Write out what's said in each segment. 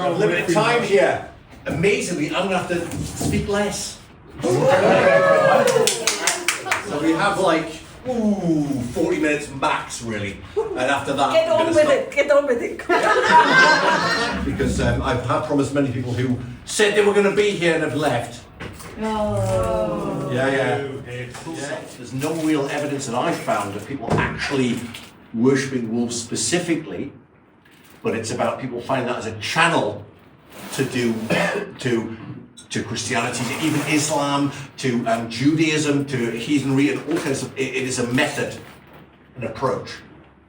Limited time here. Amazingly, I'm going to have to speak less. So we have like 40 minutes max, really. And after that, get on with it. Because I have promised many people who said they were going to be here and have left. Oh. Yeah. There's no real evidence that I've found of people actually worshipping wolves specifically, but it's about people finding that as a channel to do to Christianity, to even Islam, to Judaism, to heathenry, and all kinds of. It is a method, an approach,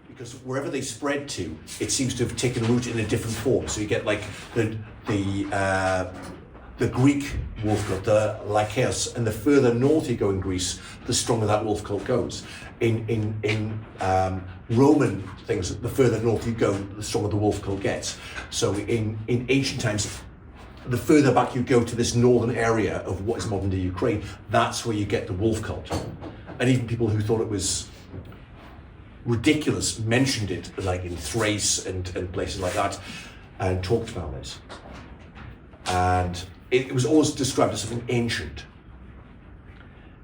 because wherever they spread to, it seems to have taken root in a different form. So you get like the Greek wolf cult, the Lycaeus, and the further north you go in Greece, the stronger that wolf cult goes. In Roman things, the further north you go, the stronger the wolf cult gets. So in ancient times, the further back you go to this northern area of what is modern day Ukraine, that's where you get the wolf cult. And even people who thought it was ridiculous mentioned it, like in Thrace and places like that, and talked about this. And it was always described as something ancient.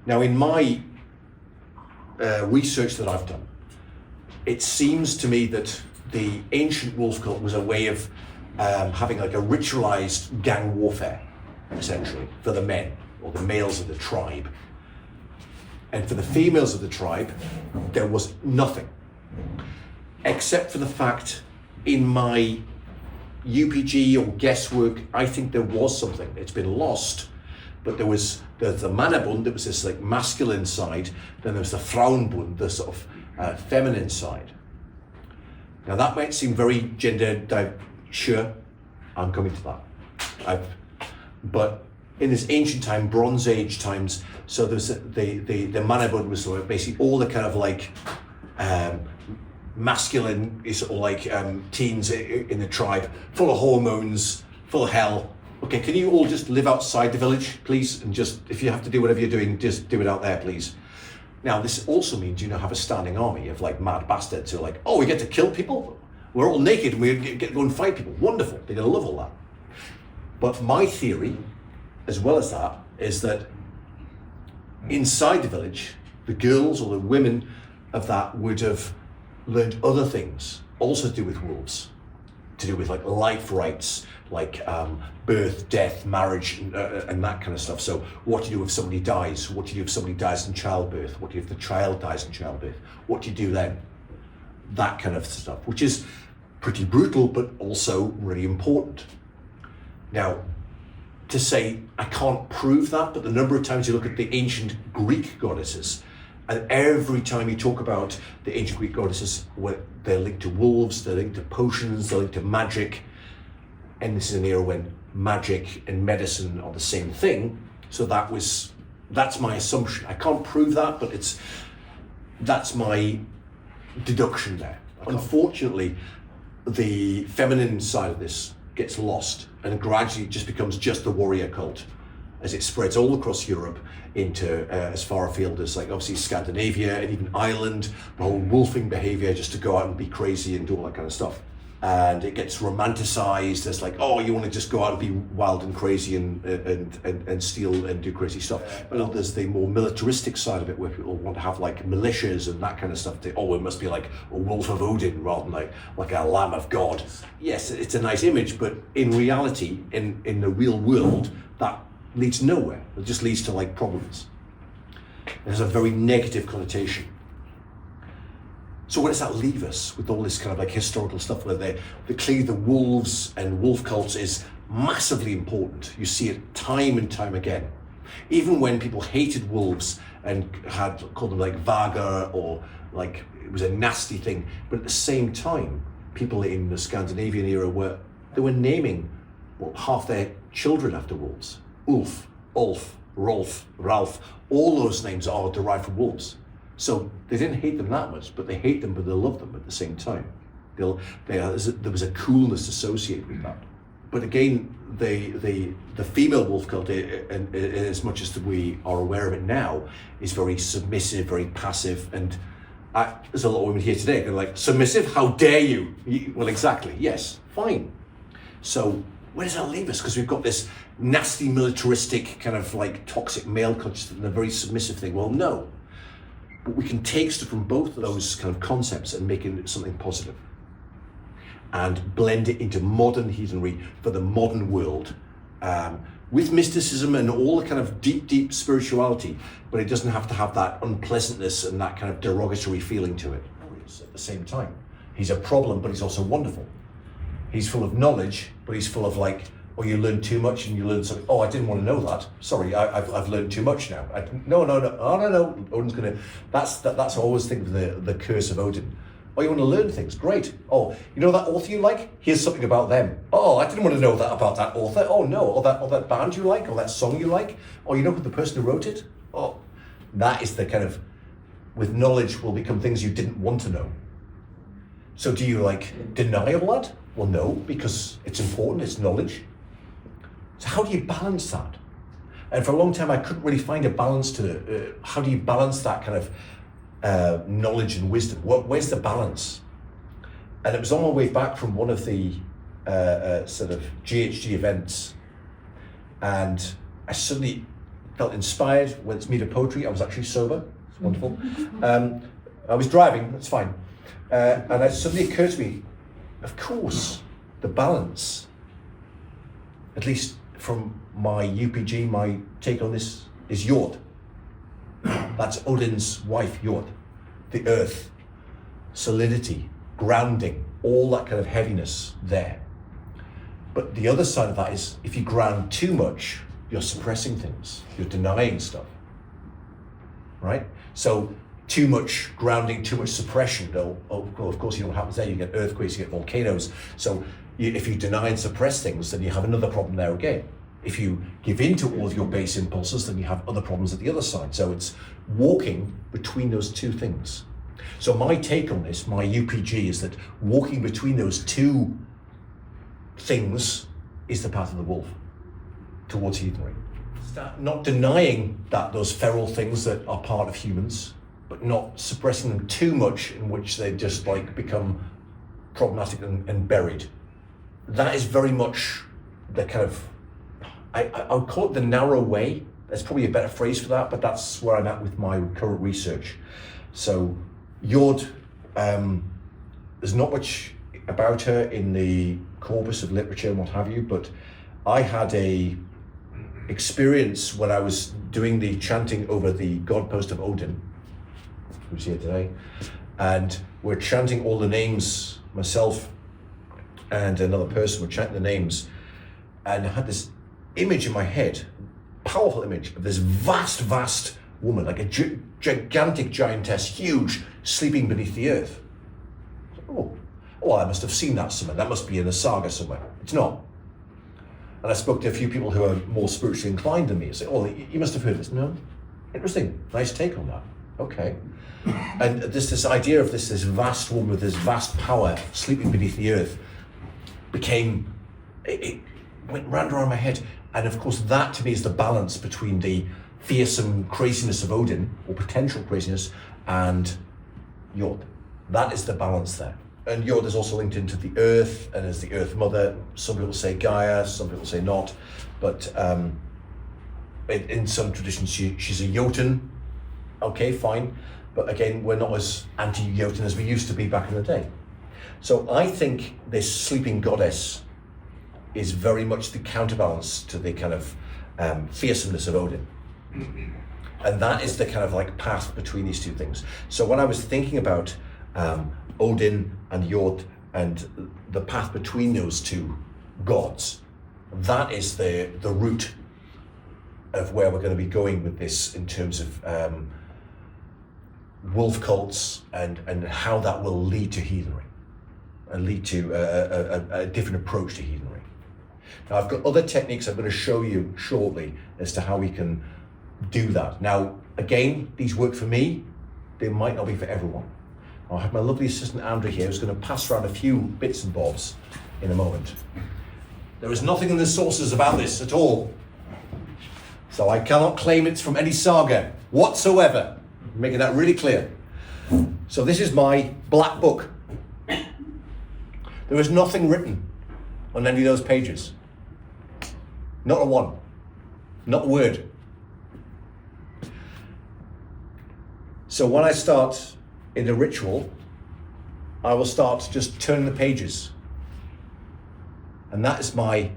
Now, in my research that I've done, it seems to me that the ancient wolf cult was a way of having like a ritualized gang warfare, essentially, for the men or the males of the tribe. And for the females of the tribe, there was nothing, except for the fact in my UPG or guesswork, I think there was something. It's been lost, but there's the Mannabund, that was this like masculine side, then there's the Frauenbund, the sort of feminine side. Now that might seem very gender sure, I'm coming to that. But in this ancient time, Bronze Age times, so there's the Mannabund was sort of basically all the kind of like masculine is all like teens in the tribe, full of hormones, full of hell. Okay, can you all just live outside the village, please? And just, if you have to do whatever you're doing, just do it out there, please. Now, this also means you now have a standing army of like mad bastards who are like, oh, we get to kill people? We're all naked and we get to go and fight people. Wonderful, they're gonna love all that. But my theory, as well as that, is that inside the village, the girls or the women of that would have learned other things, also to do with wolves, to do with like life rights, like birth, death, marriage, and that kind of stuff. So what do you do if somebody dies? What do you do if somebody dies in childbirth? What do you do if the child dies in childbirth? What do you do then? That kind of stuff, which is pretty brutal, but also really important. Now, to say, I can't prove that, but the number of times you look at the ancient Greek goddesses, and every time you talk about the ancient Greek goddesses, they're linked to wolves, they're linked to potions, they're linked to magic. And this is an era when magic and medicine are the same thing. So that's my assumption. I can't prove that, but that's my deduction there. Unfortunately, the feminine side of this gets lost and gradually just becomes just the warrior cult as it spreads all across Europe into as far afield as like obviously Scandinavia and even Ireland, the whole wolfing behavior just to go out and be crazy and do all that kind of stuff. And it gets romanticized as like, oh, you want to just go out and be wild and crazy and steal and do crazy stuff. But there's the more militaristic side of it where people want to have like militias and that kind of stuff. It must be like a wolf of Odin rather than like a lamb of God. Yes, it's a nice image, but in reality, in the real world, that leads nowhere. It just leads to like problems. There's a very negative connotation. So where does that leave us with all this kind of like historical stuff where clearly the wolves and wolf cults is massively important. You see it time and time again. Even when people hated wolves and called them like vaga or like it was a nasty thing, but at the same time, people in the Scandinavian era were naming half their children after wolves. Ulf, Ulf, Rolf, Ralph, all those names are derived from wolves. So they didn't hate them that much, but they hate them, but they love them at the same time. There was a coolness associated with that. But again, the female wolf cult, and as much as we are aware of it now, is very submissive, very passive, and there's a lot of women here today going like, submissive? How dare you? Well, exactly. Yes, fine. So Where does that leave us? Because we've got this nasty militaristic kind of like toxic male culture and a very submissive thing. Well, no. But we can take stuff from both of those kind of concepts and make it something positive and blend it into modern heathenry for the modern world, with mysticism and all the kind of deep spirituality, but it doesn't have to have that unpleasantness and that kind of derogatory feeling to it at the same time. He's a problem, but he's also wonderful. He's full of knowledge, but he's full of like, oh, you learn too much and you learn something. Oh, I didn't want to know that. Sorry, I've learned too much now. No. Odin's gonna. That's I always think of the curse of Odin. Oh, you want to learn things? Great. Oh, you know that author you like? Here's something about them. Oh, I didn't want to know that about that author. Oh no, or that band you like, or that song you like. Oh, you know who the person who wrote it? Oh, that is the kind of, with knowledge will become things you didn't want to know. So do you like deny all that? Well, no, because it's important, it's knowledge. So how do you balance that? And for a long time, I couldn't really find a balance to how do you balance that kind of knowledge and wisdom? Where's the balance? And it was on my way back from one of the sort of GHG events, and I suddenly felt inspired, went to meet a poetry. I was actually sober, it's wonderful. I was driving, that's fine. And it suddenly occurred to me, of course, the balance, at least from my UPG, my take on this, is Jord. That's Odin's wife, Jord. The earth, solidity, grounding, all that kind of heaviness there. But the other side of that is, if you ground too much, you're suppressing things, you're denying stuff, right? So too much grounding, too much suppression, of course, you know what happens there, you get earthquakes, you get volcanoes. So if you deny and suppress things, then you have another problem there again. If you give in to all of your base impulses, then you have other problems at the other side. So it's walking between those two things. So my take on this, my UPG, is that walking between those two things is the path of the wolf towards heathenry. Not denying that those feral things that are part of humans, but not suppressing them too much in which they just like become problematic and buried. That is very much the kind of, I would call it the narrow way. There's probably a better phrase for that, but that's where I'm at with my current research. So Jord, there's not much about her in the corpus of literature and what have you, but I had a experience when I was doing the chanting over the god post of Odin, who's here today, and we're chanting all the names, myself and another person were chanting the names, and I had this image in my head, powerful image of this vast woman, like a gigantic giantess, huge, sleeping beneath the earth. Oh, I must have seen that somewhere. That must be in a saga somewhere. It's not. And I spoke to a few people who are more spiritually inclined than me and say, oh, you must have heard this. No? Interesting. Nice take on that. Okay. And this idea of this vast woman with this vast power sleeping beneath the earth it went round around my head. And of course, that to me is the balance between the fearsome craziness of Odin, or potential craziness, and Jord. That is the balance there. And Jord is also linked into the earth, and as the earth mother. Some people say Gaia, some people say not. But in some traditions, she's a Jotun. Okay, fine. But again, we're not as anti-Jotun as we used to be back in the day. So I think this sleeping goddess is very much the counterbalance to the kind of fearsomeness of Odin. And that is the kind of like path between these two things. So when I was thinking about Odin and Jord and the path between those two gods, that is the route of where we're going to be going with this in terms of wolf cults and how that will lead to heathenry and lead to a different approach to heathenry. Now, I've got other techniques I'm going to show you shortly as to how we can do that. Now, again, these work for me. They might not be for everyone. I have my lovely assistant Andrew here who's going to pass around a few bits and bobs in a moment. There is nothing in the sources about this at all. So I cannot claim it's from any saga whatsoever. I'm making that really clear. So this is my black book. There is nothing written on any of those pages. Not a one. Not a word. So when I start in a ritual, I will start just turning the pages. And that is my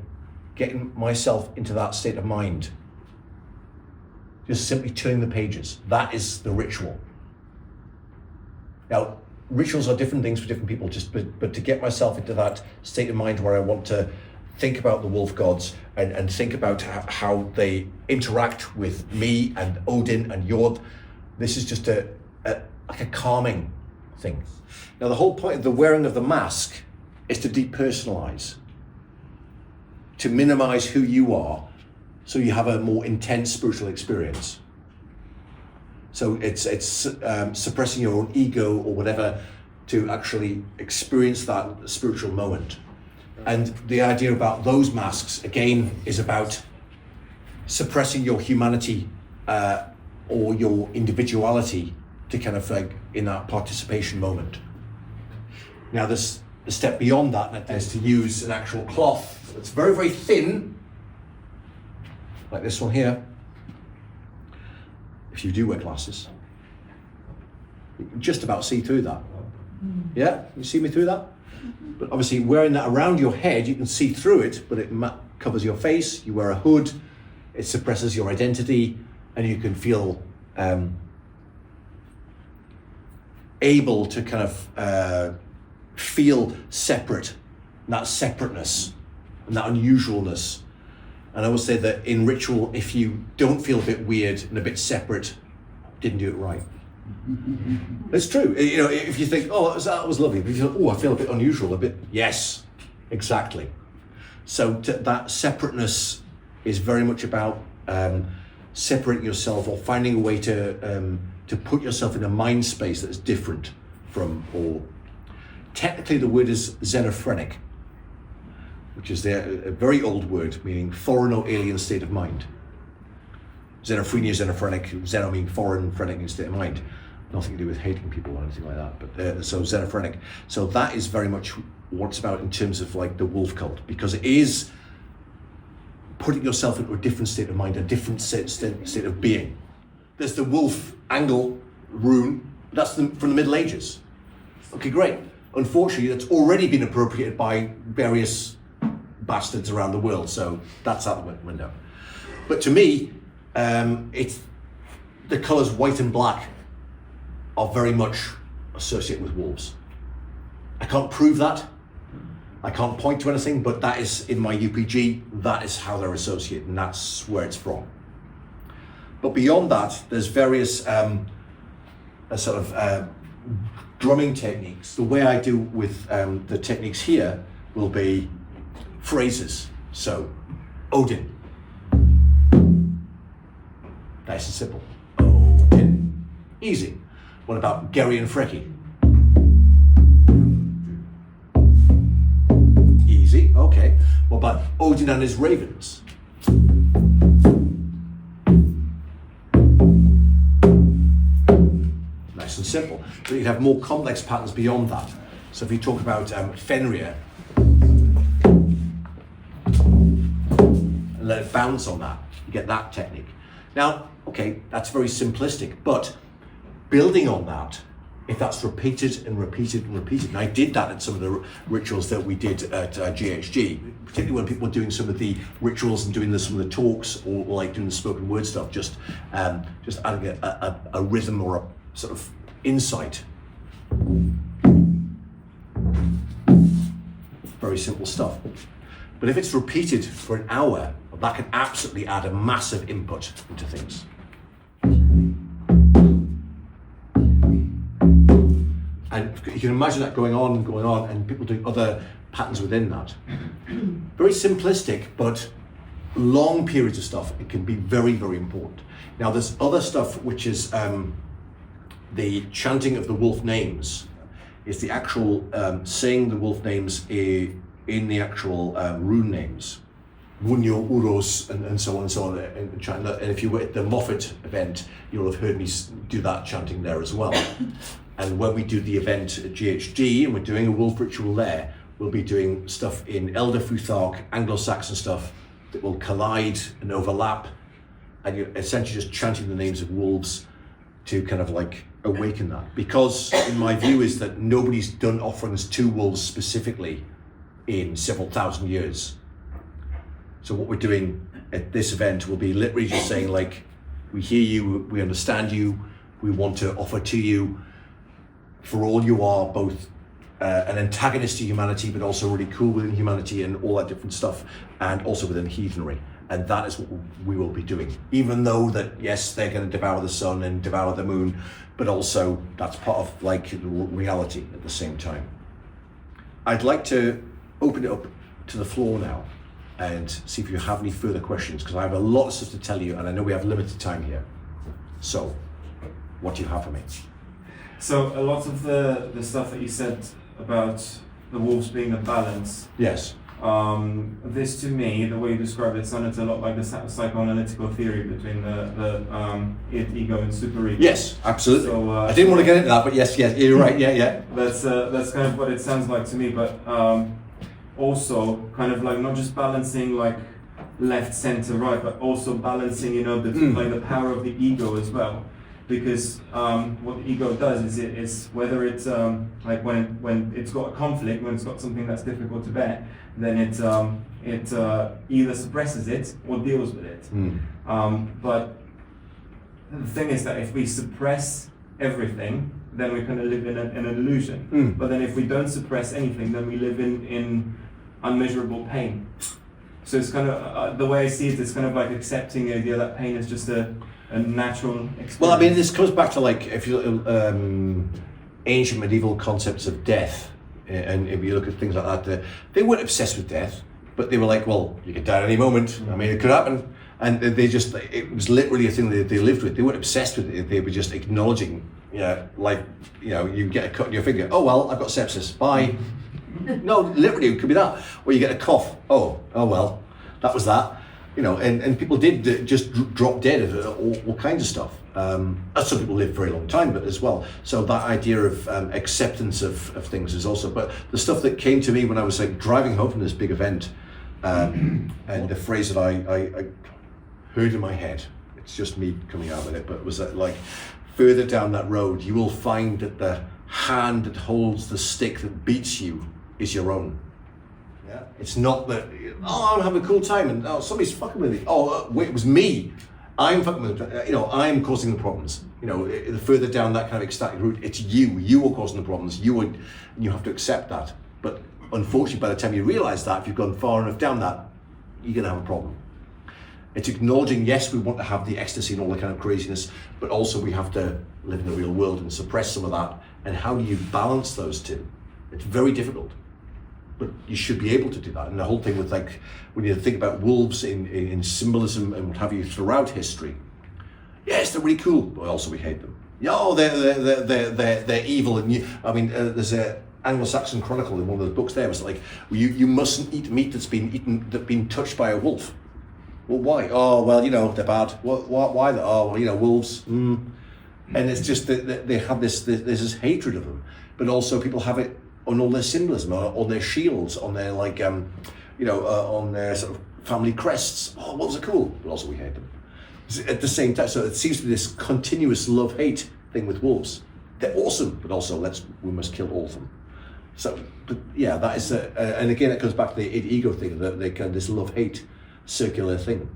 getting myself into that state of mind. Just simply turning the pages. That is the ritual. Now, rituals are different things for different people, but to get myself into that state of mind where I want to think about the wolf gods and think about how they interact with me and Odin and Jord. This is just like a calming thing. Now, the whole point of the wearing of the mask is to depersonalize, to minimize who you are, so you have a more intense spiritual experience. So it's suppressing your own ego or whatever to actually experience that spiritual moment. And the idea about those masks, again, is about suppressing your humanity or your individuality to kind of like in that participation moment. Now there's a step beyond that, and that is to use an actual cloth that's very, very thin, like this one here. If you do wear glasses, you can just about see through that. Yeah, you see me through that? But obviously wearing that around your head, you can see through it, but it covers your face. You wear a hood, it suppresses your identity, and you can feel able to kind of feel separate, and that separateness and that unusualness. And I will say that in ritual, if you don't feel a bit weird and a bit separate, didn't do it right. It's true. You know, if you think, oh, that was lovely, but if you feel, oh, I feel a bit unusual, a bit, yes, exactly. So that separateness is very much about separating yourself or finding a way to put yourself in a mind space that's different from, or technically the word is xenophrenic, which is a very old word meaning foreign or alien state of mind. Xenophrenia, xenophrenic, xeno meaning foreign, phrenic means state of mind. Nothing to do with hating people or anything like that, but so xenophrenic. So that is very much what it's about in terms of like the wolf cult, because it is putting yourself into a different state of mind, a different state of being. There's the wolf angle rune, that's from the Middle Ages. Okay, great. Unfortunately, that's already been appropriated by various bastards around the world, so that's out the window. But to me, it's the colours white and black are very much associated with wolves. I can't prove that. I can't point to anything, but that is in my UPG, that is how they're associated, and that's where it's from. But beyond that, there's various drumming techniques. The way I do with the techniques here will be phrases. So, Odin. Nice and simple. Odin. Easy. What about Gary and Frecky? Easy, okay. What about Odin and his ravens? Nice and simple. But you'd have more complex patterns beyond that. So if you talk about Fenrir, and let it bounce on that, you get that technique. Now, okay, that's very simplistic, but building on that, if that's repeated and repeated and repeated, and I did that at some of the rituals that we did at GHG, particularly when people were doing some of the rituals and doing some of the talks, or like doing the spoken word stuff, just adding a rhythm or a sort of insight. Very simple stuff. But if it's repeated for an hour, that can absolutely add a massive input into things. And you can imagine that going on and people doing other patterns within that. Very simplistic, but long periods of stuff, it can be very, very important. Now there's other stuff which is the chanting of the wolf names, is the actual saying the wolf names in the actual rune names. Wunyo, Uros, and so on and so on. And if you were at the Moffat event, you'll have heard me do that chanting there as well. And when we do the event at GHG, and we're doing a wolf ritual there, we'll be doing stuff in Elder Futhark, Anglo-Saxon stuff, that will collide and overlap, and you're essentially just chanting the names of wolves to kind of like awaken that. Because in my view is that nobody's done offerings to wolves specifically in several thousand years. So what we're doing at this event will be literally just saying like, we hear you, we understand you, we want to offer to you, for all you are, both an antagonist to humanity, but also really cool within humanity and all that different stuff, and also within heathenry. And that is what we will be doing. Even though that, yes, they're going to devour the sun and devour the moon, but also that's part of like reality at the same time. I'd like to open it up to the floor now and see if you have any further questions, because I have a lot of stuff to tell you and I know we have limited time here. So, what do you have for me? So a lot of the stuff that you said about the wolves being a balance. Yes. This to me, the way you described it, sounded a lot like the psychoanalytical theory between the id, ego, and superego. Yes, absolutely. So, I didn't want to get into that, but yes, you're right. Yeah. That's kind of what it sounds like to me, but also kind of like not just balancing like left, center, right, but also balancing, like the power of the ego as well. Because what the ego does is whether it's like when it's got a conflict, when it's got something that's difficult to bear, then it either suppresses it or deals with it. But the thing is that if we suppress everything, then we kind of live in an illusion. But then if we don't suppress anything, then we live in unmeasurable pain. So it's kind of the way I see it, it's kind of like accepting the idea that pain is just a natural experience. Well, I mean, this comes back to like if you ancient medieval concepts of death, and if you look at things like that, they weren't obsessed with death, but they were like, well, you could die at any moment. I mean, it could happen, and it was literally a thing that they lived with. They weren't obsessed with it. They were just acknowledging, like, you get a cut in your finger. Oh well, I've got sepsis. Bye. No, literally, it could be that. Or you get a cough. Oh well, that was that. And people did just drop dead of all kinds of stuff. Some people live a very long time, but as well. So that idea of acceptance of things is also. But the stuff that came to me when I was like driving home from this big event, and the phrase that I heard in my head, it's just me coming out with it, but was that like, further down that road, you will find that the hand that holds the stick that beats you is your own. Yeah. It's not that, I'm having a cool time and somebody's fucking with me. Wait, it was me. I'm fucking with them. I'm causing the problems. The further down that kind of ecstatic route, it's you. You are causing the problems. You have to accept that. But unfortunately, by the time you realize that, if you've gone far enough down that, you're going to have a problem. It's acknowledging, yes, we want to have the ecstasy and all that kind of craziness, but also we have to live in the real world and suppress some of that. And how do you balance those two? It's very difficult. But you should be able to do that. And the whole thing with like, when you think about wolves in symbolism and what have you throughout history, yes, they're really cool, but also we hate them. They're evil. And there's a Anglo-Saxon Chronicle in one of the books there was like, you mustn't eat meat that's been touched by a wolf. Well, why? Oh, well, they're bad. Why? Oh, well, wolves. And it's just that they have there's this hatred of them, but also people have it on all their symbolism, on their shields, on their on their sort of family crests. Oh, wolves are cool, but also we hate them. At the same time, so it seems to be this continuous love-hate thing with wolves. They're awesome, but also we must kill all of them. So, but yeah, that is, and again, it goes back to the ego thing, that they kind of this love-hate circular thing.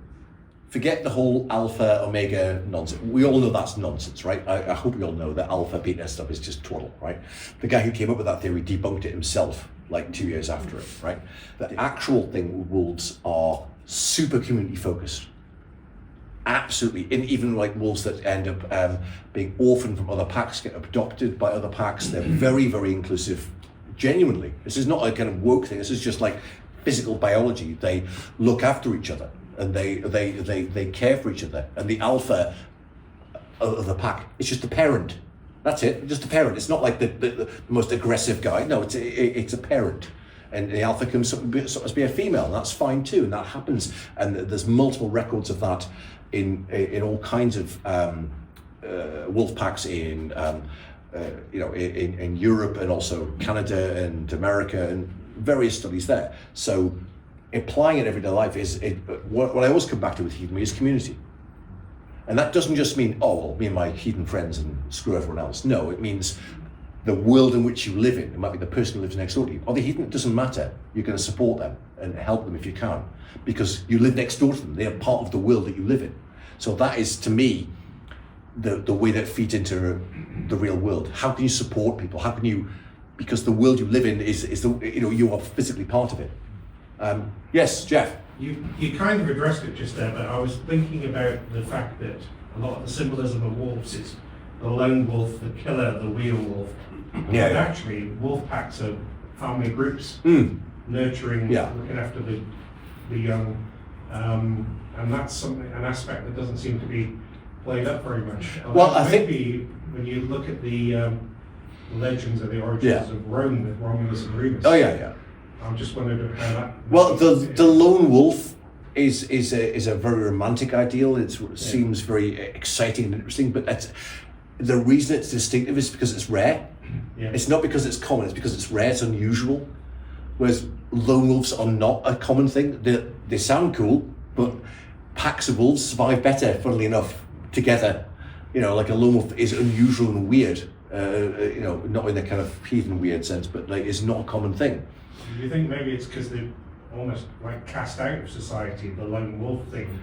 Forget the whole alpha, omega nonsense. We all know that's nonsense, right? I hope we all know that alpha, beta stuff is just twaddle, right? The guy who came up with that theory debunked it himself like 2 years after it, right? The actual thing with wolves are super community focused. Absolutely. And even like wolves that end up being orphaned from other packs, get adopted by other packs, they're very, very inclusive, genuinely. This is not a kind of woke thing, this is just like physical biology. They look after each other. And they care for each other. And the alpha of the pack, it's just the parent. That's it, just a parent. It's not like the most aggressive guy. No, it's a parent. And the alpha can sometimes be a female, and that's fine too. And that happens. And there's multiple records of that in all kinds of wolf packs in Europe and also Canada and America and various studies there. So applying it in everyday life what I always come back to with heathenry is community. And that doesn't just mean, oh, well, me and my heathen friends and screw everyone else. No, it means the world in which you live in. It might be the person who lives next door to you. Or the heathen, it doesn't matter. You're going to support them and help them if you can, because you live next door to them. They are part of the world that you live in. So that is, to me, the way that feeds into the real world. How can you support people? How can you, because the world you live in is the, you are physically part of it. Yes, Jeff. You kind of addressed it just there, but I was thinking about the fact that a lot of the symbolism of wolves is the lone wolf, the killer, the wheel wolf. Yeah. But actually, wolf packs are family groups, nurturing, looking after the young, and that's an aspect that doesn't seem to be played up very much. Well, I think when you look at the legends of the origins of Rome with Romulus and Remus. Oh yeah. I'm just wondering how that. Well, the lone wolf is a very romantic ideal. It seems very exciting and interesting, but that's the reason it's distinctive is because it's rare. Yeah. It's not because it's common. It's because it's rare. It's unusual. Whereas lone wolves are not a common thing. They sound cool, but packs of wolves survive better, funnily enough, together. Like a lone wolf is unusual and weird. Not in the kind of heathen weird sense, but like it's not a common thing. Do you think maybe it's because they're almost like cast out of society, the lone wolf thing?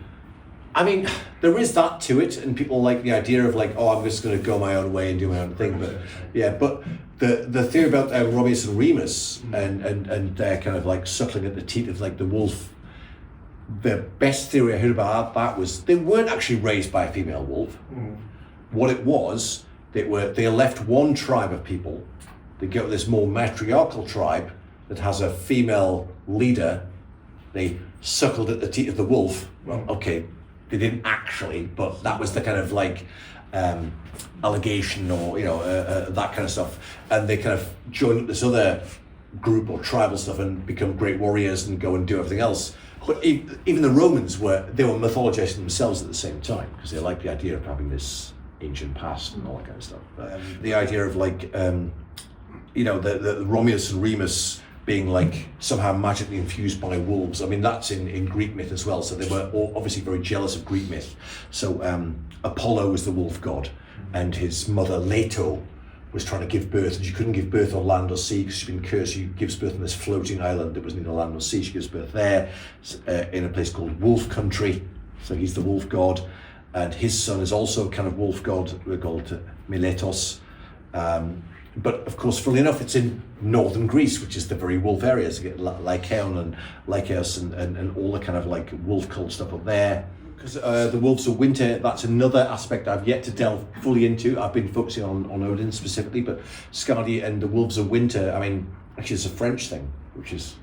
I mean, there is that to it, and people like the idea of like, oh, I'm just going to go my own way and do my own thing. But but the theory about Romulus and Remus and they're kind of like suckling at the teat of like the wolf. The best theory I heard about that was they weren't actually raised by a female wolf. What it was, they left one tribe of people. They go to this more matriarchal tribe that has a female leader. They suckled at the teat of the wolf. Well, okay, they didn't actually, but that was the kind of like allegation or that kind of stuff. And they kind of joined up this other group or tribal stuff and become great warriors and go and do everything else. But even the Romans were mythologizing themselves at the same time because they liked the idea of having this ancient past and all that kind of stuff. The idea of like the Romulus and Remus being like somehow magically infused by wolves. I mean, that's in Greek myth as well. So they were all obviously very jealous of Greek myth. So Apollo was the wolf god, and his mother Leto was trying to give birth, and she couldn't give birth on land or sea because she'd been cursed. She gives birth on this floating island that was neither land nor sea. She gives birth there in a place called Wolf Country. So he's the wolf god, and his son is also a kind of wolf god. We're called Miletos. But of course, funnily enough, it's in northern Greece, which is the very wolf areas. You get Lycaon and Lycaeus and all the kind of like wolf cult stuff up there. Because the wolves of winter, that's another aspect I've yet to delve fully into. I've been focusing on Odin specifically, but Skadi and the wolves of winter, I mean, actually it's a French thing, which is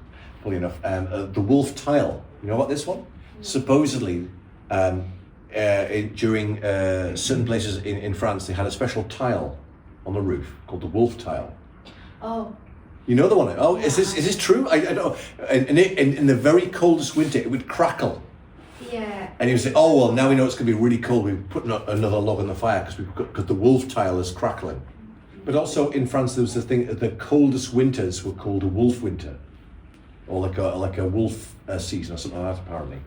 funny enough. The wolf tile, you know what this one? Supposedly, during certain places in France, they had a special tile on the roof called the wolf tile. Oh. You know the one? Oh, is this true? I don't know. And in the very coldest winter, it would crackle. Yeah. And he would say, oh, well, now we know it's going to be really cold. We're putting another log on the fire because the wolf tile is crackling. But also in France, there was the thing, the coldest winters were called a wolf winter. Or like a wolf season or something like that, apparently.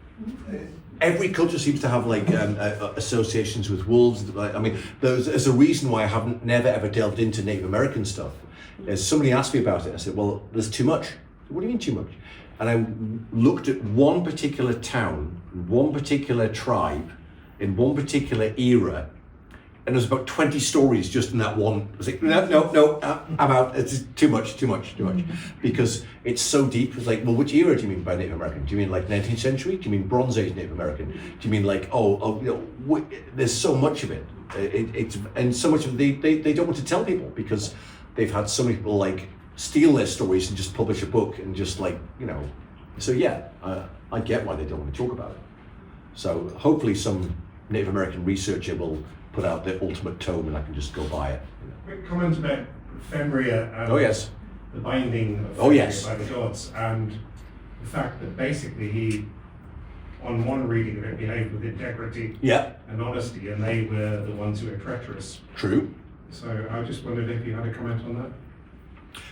Every culture seems to have like associations with wolves. I mean, there's a reason why I haven't never ever delved into Native American stuff. Somebody asked me about it. I said, well, there's too much. What do you mean too much? And I looked at one particular town, one particular tribe, in one particular era, and there's about 20 stories just in that one. I was like, no, I'm out. It's too much. Because it's so deep. It's like, well, which era do you mean by Native American? Do you mean like 19th century? Do you mean Bronze Age Native American? Do you mean like, there's so much of it. And so much of it, they don't want to tell people because they've had so many people like steal their stories and just publish a book and just like, So yeah, I get why they don't want to talk about it. So hopefully some Native American researcher will put out the ultimate tome and I can just go buy it. Quick comment about Fenrir and the binding of Fenrir by the gods, and the fact that basically he, on one reading of it, behaved with integrity and honesty, and they were the ones who were treacherous. True. So I just wondered if you had a comment on that.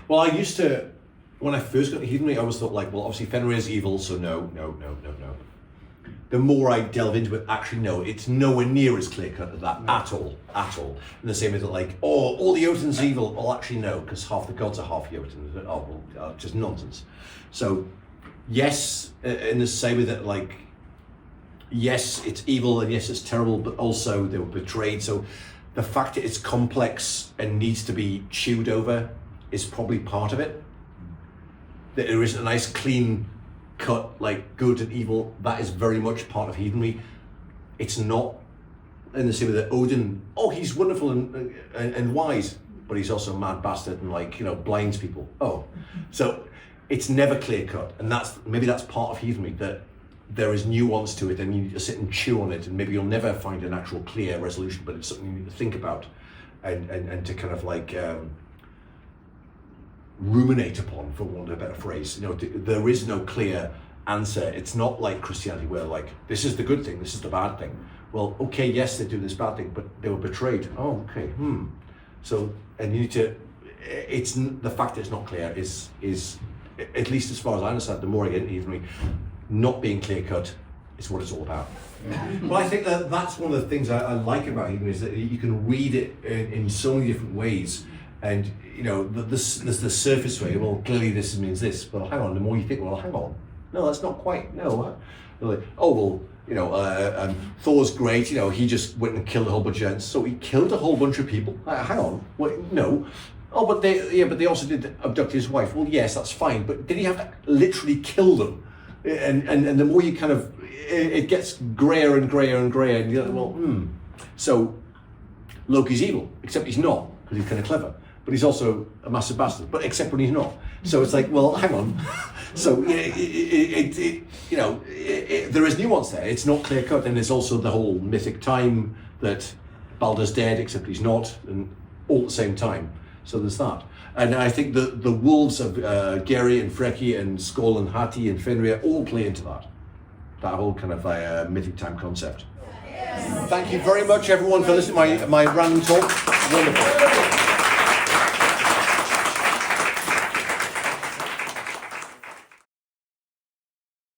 Well, I used to when I first got to heathenry, I always thought like, well, obviously Fenrir is evil, so no. The more I delve into it, actually no, it's nowhere near as clear cut as that at all. In the same way that like, oh, all the Jotuns evil. Well, actually no, because half the gods are half Jotuns. Oh, well, just nonsense. So, yes, in the same way that like, yes, it's evil and yes, it's terrible, but also they were betrayed. So, the fact that it's complex and needs to be chewed over is probably part of it. That there isn't a nice clean cut like good and evil, that is very much part of heathenry. It's not in the same way that Odin, oh, he's wonderful and wise, but he's also a mad bastard and like, you know, blinds people. Oh, so it's never clear cut, and maybe that's part of heathenry, that there is nuance to it and you need to sit and chew on it, and maybe you'll never find an actual clear resolution, but it's something you need to think about and to kind of like ruminate upon, for want of a better phrase. You know, there is no clear answer. It's not like Christianity where like, this is the good thing, this is the bad thing. Well, okay, yes, they do this bad thing, but they were betrayed. Oh, okay, So, and you need to, it's the fact that it's not clear is at least as far as I understand, the more I get into heathenry, not being clear cut is what it's all about. Well, I think that's one of the things I like about heathenry, is that you can read it in so many different ways. And you know, there's the surface way. Well, clearly this means this. Well, hang on. The more you think, well, hang on. No, that's not quite. No. Like, oh well, you know, Thor's great. You know, he just went and killed a whole bunch of giants. So he killed a whole bunch of people. Hang on. Wait, no. Oh, but they also did abduct his wife. Well, yes, that's fine. But did he have to literally kill them? And the more you kind of, it gets grayer and grayer and grayer. And you're like, well, So Loki's evil, except he's not, because he's kind of clever. But he's also a massive bastard, but except when he's not. So it's like, well, hang on. So you know, there is nuance there. It's not clear cut, and there's also the whole mythic time that Baldur's dead, except he's not, and all at the same time. So there's that. And I think the wolves of Geri and Freki and Skoll and Hati and Fenrir all play into that whole kind of mythic time concept. Thank you very much, everyone, for listening to my random talk. Wonderful.